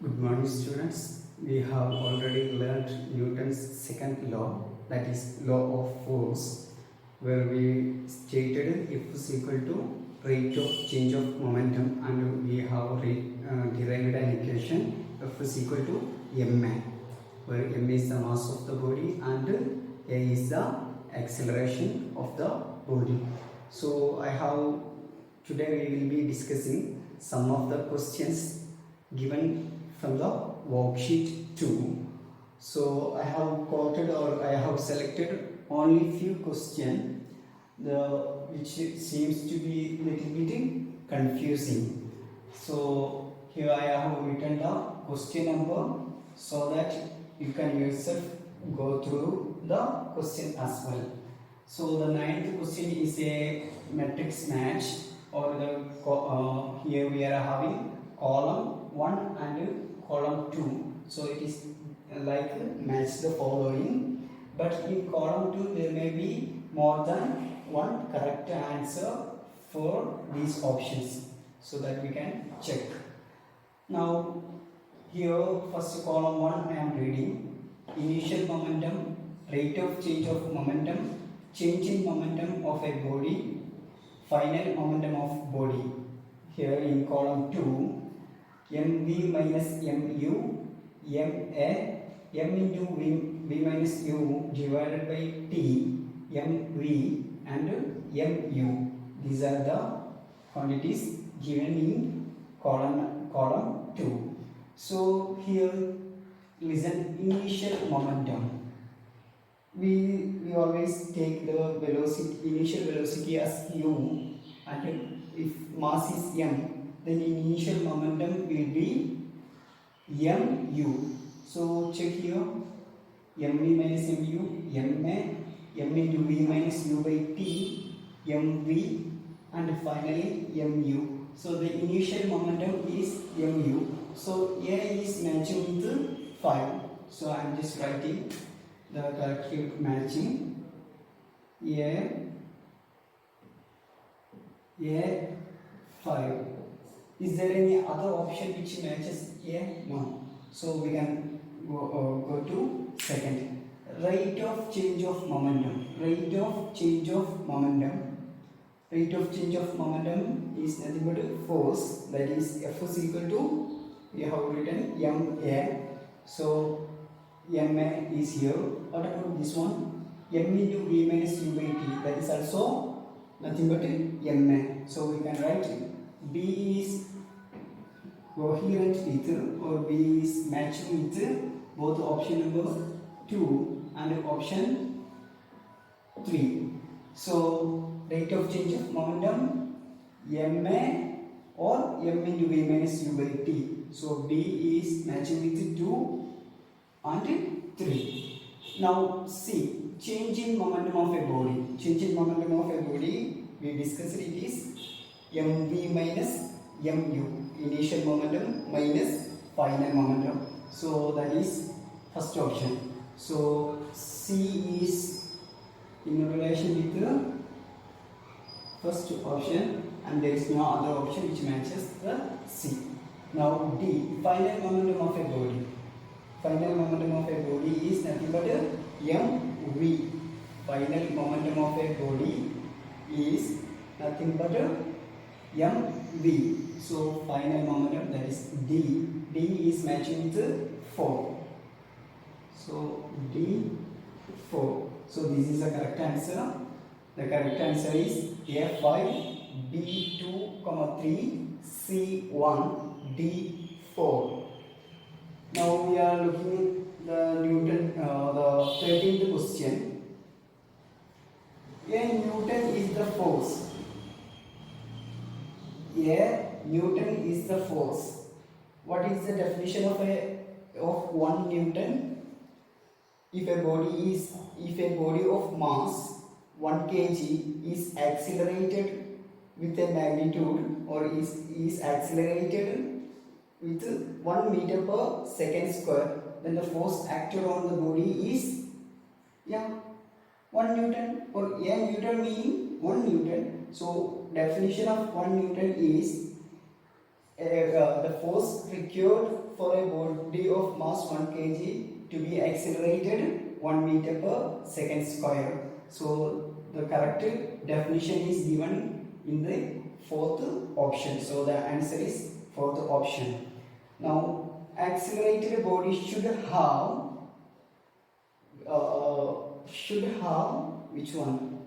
Good morning, students. We have already learned Newton's second law, that is law of force, where we stated F is equal to rate of change of momentum, and we have derived an equation F is equal to ma, where m is the mass of the body and a is the acceleration of the body. So today we will be discussing some of the questions given from the worksheet 2. So I have quoted, or I have selected only few questions which seems to be little bit confusing. So here I have written the question number so that you can yourself go through the question as well. So the ninth question is a matrix match, or here we are having column 1 and column 2. So it is like match the following, but in column 2 there may be more than one correct answer for these options, so that we can check. Now here first column 1 I am reading: initial momentum, rate of change of momentum, change in momentum of a body, final momentum of body. Here in column 2, mv minus mu, ma, m into v minus u divided by t, mv and mu. These are the quantities given in column 2. So here listen, initial momentum. We always take the initial velocity as u, and if mass is m, then initial momentum will be mu. So check here: mv minus mu, ma, m into v minus u by t, mv, and finally mu. So the initial momentum is mu. So a is matching with 5. So I am just writing the correct matching. A 5. Is there any other option which matches A? No. So we can go to second. Rate of change of momentum. Rate of change of momentum. Rate of change of momentum is nothing but force. That is F is equal to, we have written ma. So ma is here. What about this one? M into v minus u by t. That is also nothing but ma. So we can write B is coherent with, or B is matching with both option number 2 and option 3. So rate of change of momentum ma or m into v minus u by t. So B is matching with 2 and 3. Now see, change in momentum of a body. Change in momentum of a body, we discussed it is mv minus mu, initial momentum minus final momentum. So that is first option. So C is in relation with the first option, and there is no other option which matches the C. Now D, final momentum of a body. Final momentum of a body is nothing but mv. Final momentum of a body is nothing but mv. So final momentum, that is D. D is matching with 4. So D 4. So this is the correct answer. The correct answer is A5, B2, 3, C1, D4. Now we are looking at the 13th question. A Newton is the force. A Newton is the force. What is the definition of 1 Newton? If a body of mass 1 kg is accelerated with a magnitude, or is accelerated with 1 meter per second square, then the force acted on the body is 1 Newton, or a Newton meaning 1 Newton. So definition of 1 Newton is the force required for a body of mass 1 kg to be accelerated 1 meter per second square. So the correct definition is given in the fourth option. So the answer is fourth option. Now accelerated body should have which one?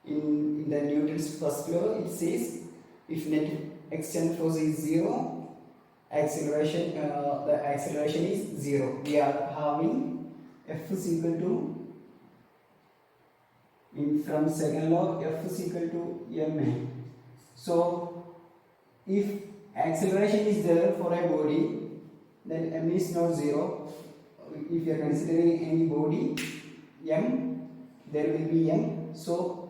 In the Newton's first law it says if net external force is 0, acceleration the acceleration is 0. We are having F is equal to, from second law, F is equal to ma. So if acceleration is there for a body, then m is not 0. If you are considering any body m, there will be m. So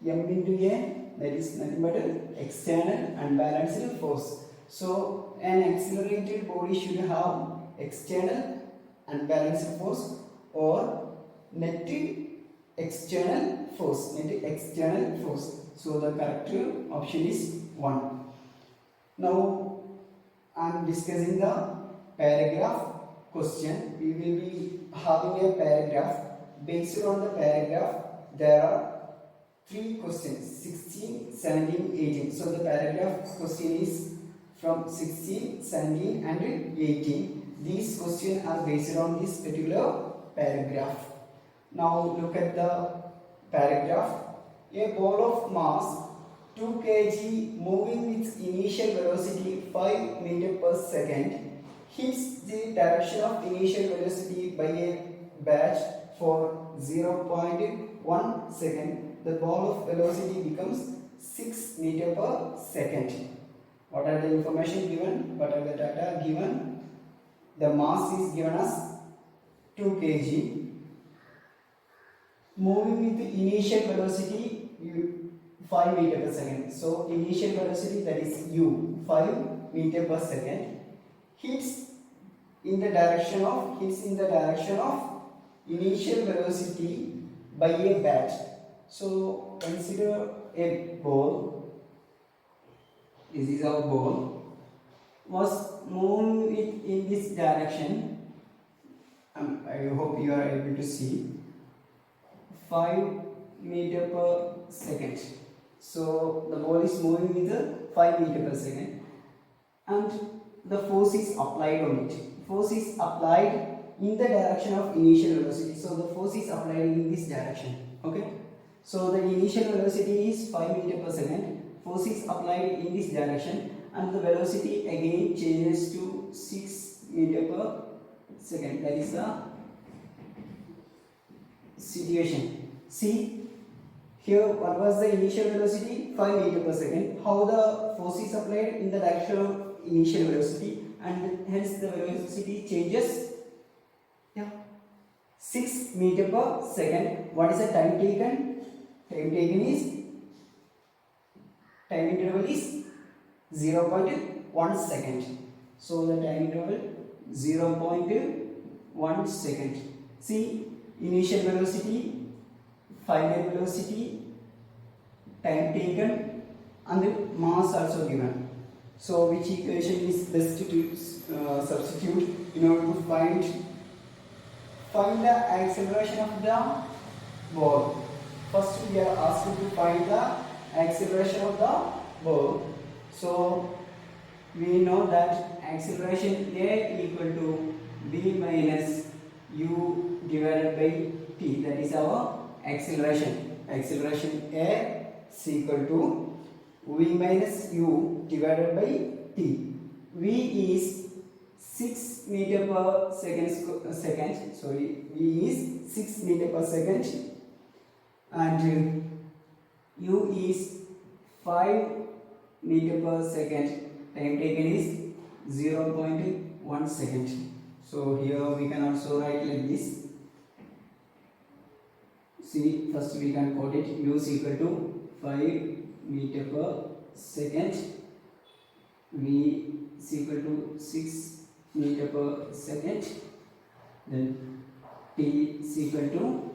m into a, that is nothing but external unbalanced force. So an accelerated body should have external unbalanced force or net external force. So the correct option is 1. Now I am discussing the paragraph question. We will be having a paragraph. Based on the paragraph, there are 3 questions: 16, 17, 18. So the paragraph question is from 16, 17 and 18. These questions are based on this particular paragraph. Now look at the paragraph. A ball of mass 2 kg moving with initial velocity 5 meter per second hits the direction of initial velocity by a batch for 0.1 second. The ball of velocity becomes 6 meter per second. What are the information given? What are the data given? The mass is given as 2 kg. Moving with the initial velocity 5 meter per second. So initial velocity, that is u, 5 meter per second, hits in the direction of initial velocity by a bat. So consider a ball. This is our ball. Was moving in this direction. I hope you are able to see. 5 meter per second. So the ball is moving with 5 meter per second, and the force is applied on it. Force is applied in the direction of initial velocity. So the force is applied in this direction. Okay. So the initial velocity is 5 meter per second. Force is applied in this direction, and the velocity again changes to 6 meter per second. That is the situation. See, here what was the initial velocity? 5 meter per second. How the force is applied? In the direction of initial velocity, and hence the velocity changes. 6 meter per second. What is the time taken? Time interval is 0.1 second. So the time interval 0.1 second. See, initial velocity, final velocity, time taken, and the mass also given. So which equation is best to substitute in order to find the acceleration of the ball? First we are asked to find the acceleration of the ball. So we know that acceleration A equal to B minus U divided by T. That is our acceleration. Acceleration A is equal to V minus U divided by T. V is 6 meter per second. Sorry, V is 6 meter per second, and U is 5 meter per second. Time taken is 0.1 second. So here we can also write like this. See, first we can quote it. U is equal to 5 meter per second. V is equal to 6 meter per second. Then T is equal to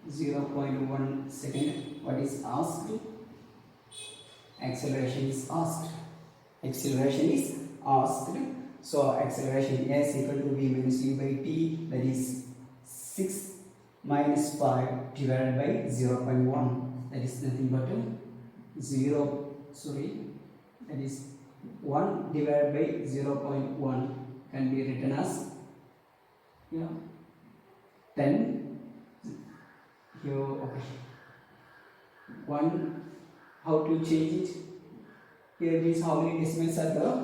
0.1 second. What is asked? Acceleration is asked. acceleration is asked. So acceleration S equal to V minus U by T, that is 6 minus 5 divided by 0 0.1, that is nothing but 1 divided by 0 0.1 can be written as 10 here. Okay, 1, how to change it? Here it is how many decimals are there?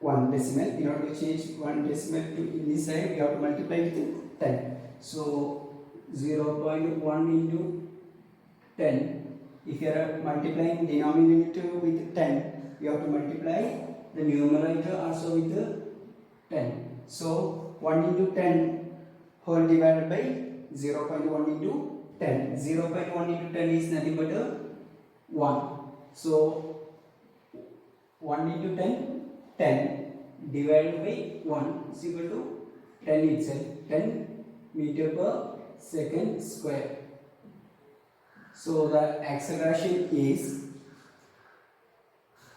1 decimal. In order to change 1 decimal to in this side, we have to multiply with 10. So 0 0.1 into 10. If you are multiplying denominator with 10, you have to multiply the numerator also with 10. So 1 into 10 whole divided by 0 0.1 into 10. 0 0.1 into 10 is nothing but 1. So 1 into 10, 10 divided by 1 is equal to 10 itself, 10 meter per second square. So the acceleration is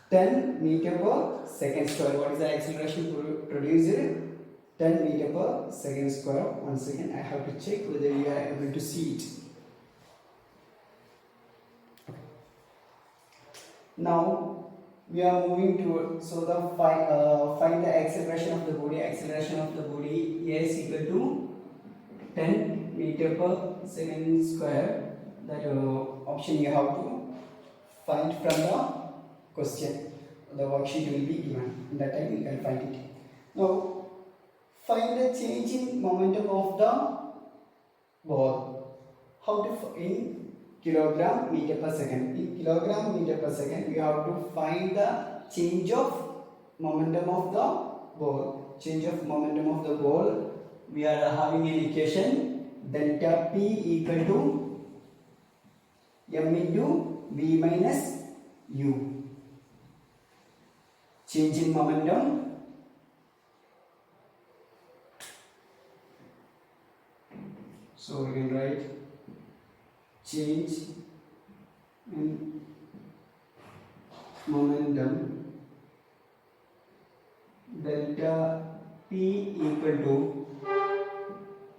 10 meter per second square. What is the acceleration produced? 10 meter per second square. Once again, I have to check whether you are able to see it. Now we are moving to, so the find the acceleration of the body. Acceleration of the body is equal to 10 meter per second square. That option you have to find from the question. The worksheet will be given. In that time you can find it. Now find the change in momentum of the ball. How to in kilogram meter per second. In kilogram meter per second, we have to find the change of momentum of the ball. Change of momentum of the ball. We are having an equation delta P equal to M into V minus U. Change in momentum. So we can write change in momentum delta P equal to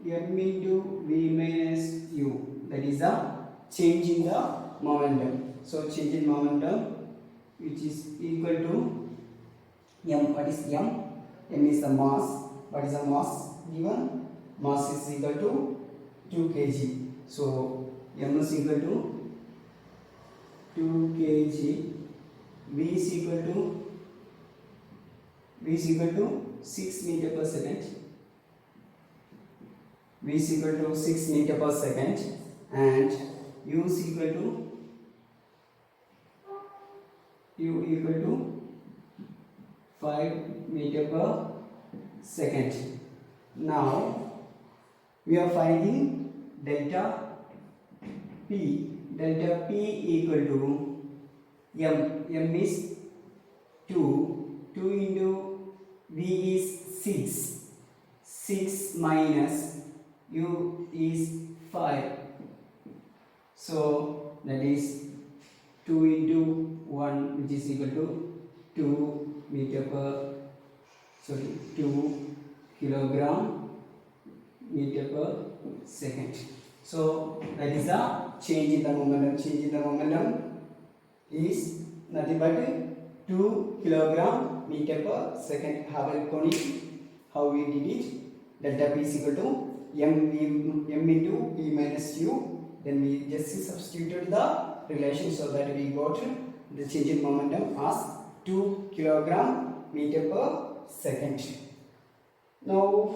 M into V minus U. That is the change in the momentum. So change in momentum, which is equal to M. What is M? M is the mass. What is the mass given? Mass is equal to 2 kg. So M is equal to 2 kg. V is equal to 6 meter per second. V is equal to 6 meter per second, and U is equal to 5 meter per second. Now we are finding delta P. Delta P equal to M. M is 2. 2 into V is 6. 6 minus U is 5. So that is 2 into 1, which is equal to 2 meter per 2 kilogram meter per second. So that is the change in the momentum. Change in the momentum is nothing but 2 kilogram meter per second. Have a conic how we did it. Delta P is equal to M into V minus U. Then we just substituted the relation so that we got the change in momentum as 2 kilogram meter per second. Now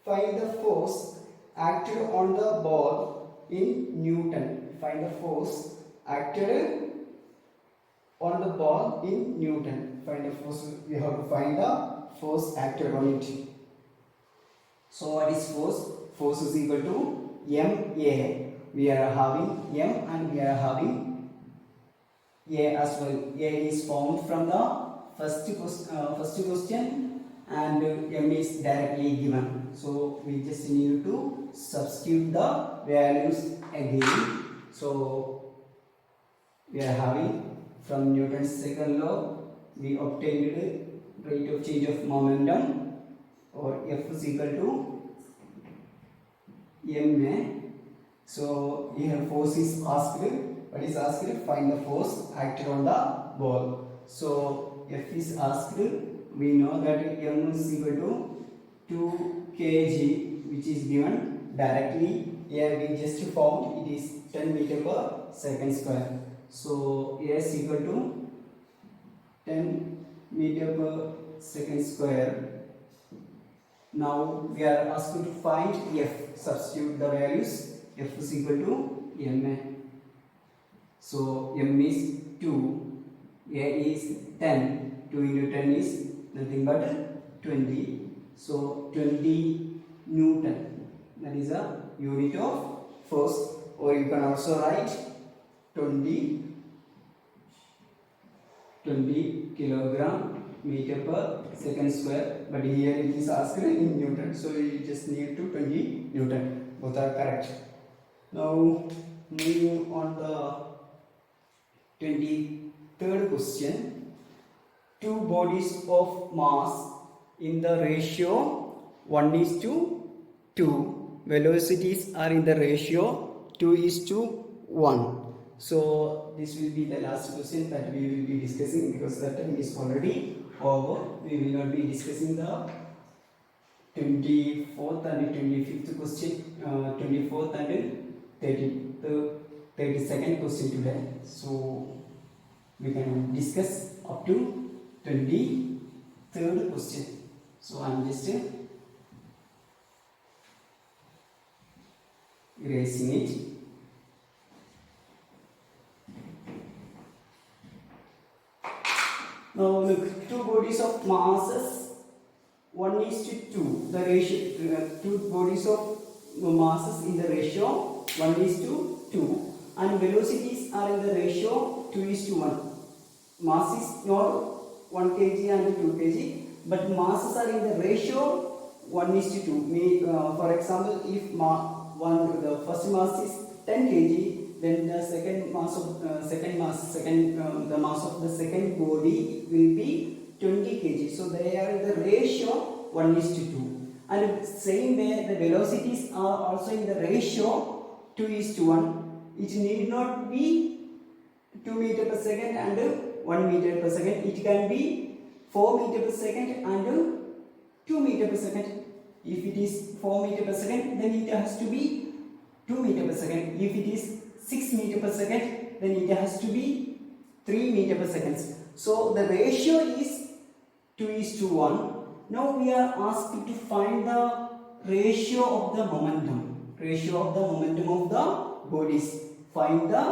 find the force acted on the ball in Newton. Find the force acted on the ball in Newton. Find the force. We have to find the force acted on it. So what is force? Force is equal to MA. We are having M and we are having A as well. A is found from the first question and M is directly given. So we just need to substitute the values again. So we are having from Newton's second law we obtained rate of change of momentum, or F is equal to ma. So here force is asked. What is asked? Find the force acted on the ball. So F is asked. We know that m is equal to 2 kg, which is given directly. Here we just found it is 10 meter per second square. So A is equal to 10 meter per second square. Now we are asked to find F. Substitute the values. F is equal to ma. So m is 2, A is 10. 2 into 10 is nothing but 20. So 20 Newton. That is a unit of force. Or you can also write 20 kilogram meter per second square, but here it is asked in Newton, so you just need to 20 Newton. Both are correct. Now moving on the 23rd question. Two bodies of mass in the ratio 1:2. Velocities are in the ratio 2:1. So this will be the last question that we will be discussing, because that time is already over. We will not be discussing the 24th and 25th question, 24th and 32nd question today. So we can discuss up to 23rd question. So I am just erasing it. Now look, two bodies of masses 1:2. The ratio, two bodies of masses in the ratio 1:2, and velocities are in the ratio 2:1. Mass is not 1 kg and 2 kg, but masses are in the ratio 1:2. For example, if the first mass is 10 kg, then the second mass of the mass of the second body will be 20 kg. So they are in the ratio 1:2. And same way, the velocities are also in the ratio 2:1. It need not be 2 meter per second and 1 meter per second. It can be 4 meter per second and 2 meter per second. If it is 4 meter per second, then it has to be 2 meter per second. If it is 6 meter per second, then it has to be 3 meter per second. So the ratio is 2:1. Now we are asked to find the ratio of the momentum. Ratio of the momentum of the bodies. Find the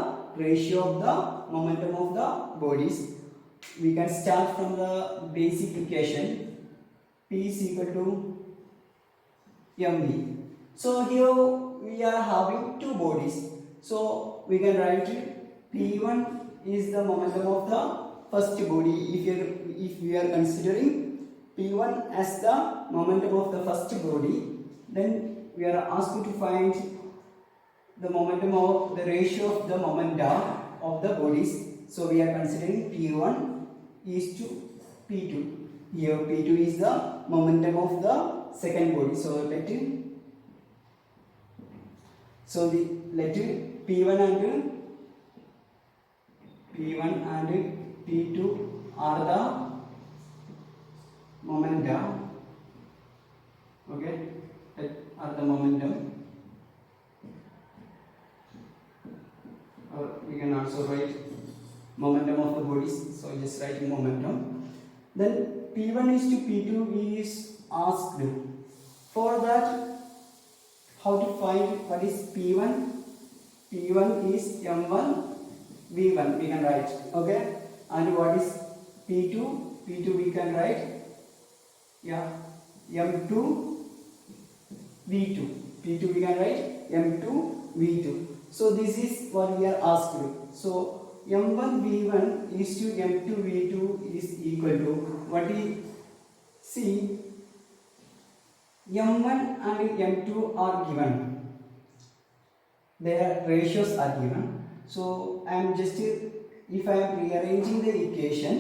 ratio of the momentum of the bodies. We can start from the basic equation. P is equal to mv. So here we are having two bodies. So we can write P1 is the momentum of the first body. If we are considering P1 as the momentum of the first body, then we are asked to find the momentum of the ratio of the momenta of the bodies. So we are considering P1 is to P2. Here P2 is the momentum of the second body. So let P1 and P2 are the momenta. Okay, that are the momentum. Or we can also write momentum of the bodies. So just write momentum. Then P1 is to P2 is asked. For that, how to find what is P1? P1 is m1 v1. We can write. Okay. And what is P2? P2 we can write. M2 v2. P2 we can write M2 v2. So this is what we are asked. So m1 v1 is to m2 v2 is equal to what we see. m1 and m2 are given. Their ratios are given. So I am just, if I am rearranging the equation,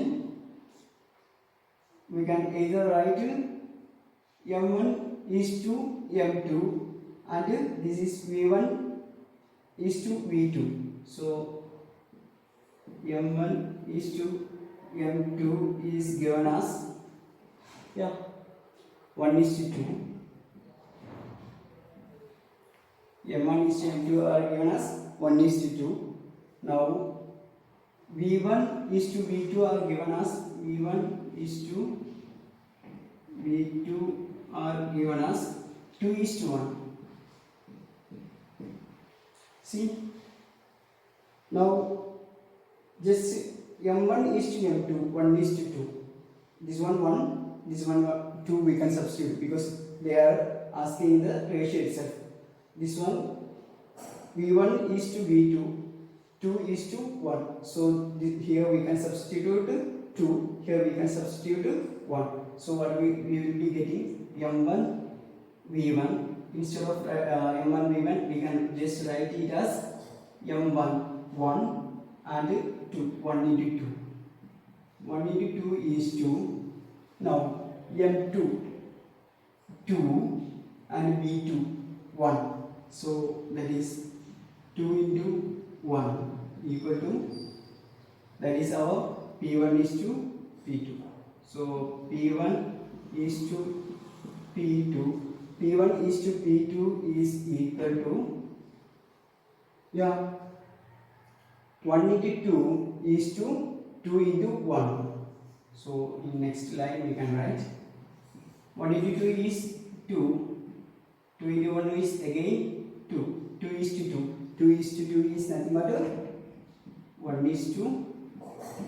we can either write m1 is to m2 and this is v1 is to v2. So m1 is to m2 is given as 1 is to 2. m1 is to m2 are given as 1 is to 2. Now v1 is to v2 are given as v1 is to v2 are given as 2 is to 1. See, now just m1 is to m2, 1 is to 2. This one 1, this one 2 we can substitute because they are asking the ratio itself. This one v1 is to v2, 2 is to 1. So here we can substitute 2, here we can substitute 1. So what we will be getting m1 v1. Instead of m1 v1 we can just write it as m1 1 and 2, 1 into 2. 1 into 2 is 2. Now m2 2 and v2 1. So that is 2 into 1 equal to, that is our p1 is to p2. So p1 is to p2, p1 is to p2 is equal to 1 into 2 is to 2 into 1. So in next line we can write 1 into 2 is 2, 2 into 1 is again 2, 2 is to 2, 2 is to 2 is nothing but 1 is to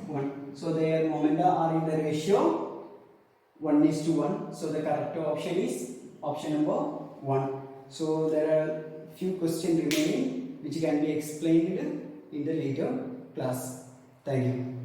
1. So their momenta are in the ratio 1 is to 1. So the correct option is option number 1. So there are few questions remaining which can be explained in the later class. Thank you.